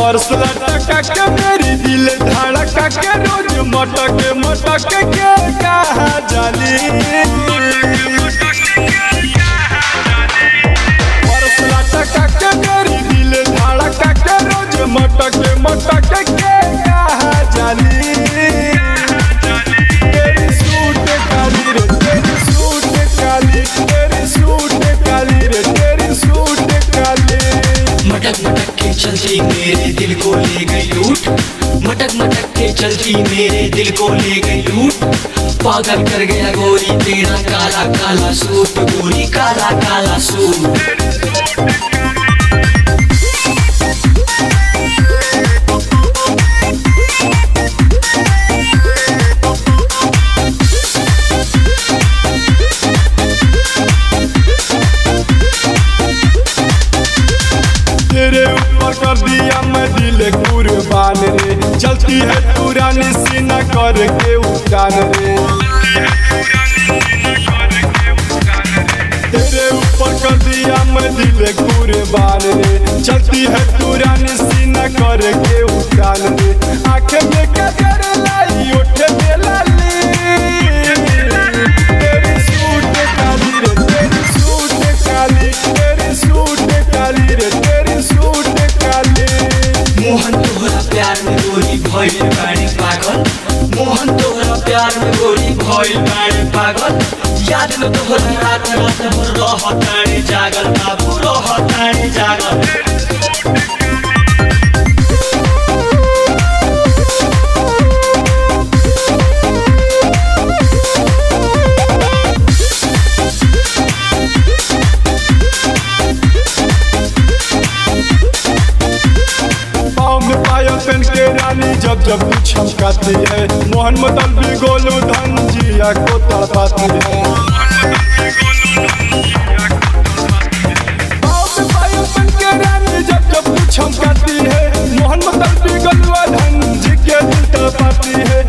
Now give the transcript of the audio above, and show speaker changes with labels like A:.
A: Purse लटका के मेरी दिल धड़का के रोज मटक मटक के कहाँ जाली। पर्स लटका के मेरी दिल धड़का के रोज मटक मटक के कहाँ जाली। तेरी सूट काली रे तेरी सूट काली, तेरी सूट काली रे तेरी सूट काली।
B: मटक मटक के चलती मेरे दिल को ले गई लूट, मटक मटक के चलती मेरे दिल को ले गई लूट। पागल कर गया गोरी तेरा काला काला सूट, गोरी काला काला सूट।
A: तेरे ऊपर कर दिया मैं दिल कुर्बान रे, चलती है पुरानी सीना करके उतान रे। तेरे ऊपर कर दिया मैं दिल कुर्बान रे, चलती है पुरानी सीना करके उतान रे। आंखें में कजर लाई ओठे में लाली, तेरी सूट काली रे तेरी सूट काली, तेरी सूट काली रे तेरी सूट काली।
B: मोहन तोहरा प्यार में गोरी भइल बाड़ी पागल, मोहन तोहरा प्यार में गोरी भइल बाड़ी पागल। याद में तोहरा रात रात भर रहतानी जागल बाबू रहतानी जागल।
A: पहन के रानी जब जब तू छमकाती है, मोहन मतलबी गोलू धनजिया को तड़पाती है। पहन के रानी जब जब तू छमकाती है, मोहन मतलबी गोलू धनजी के दिल तड़पाती है।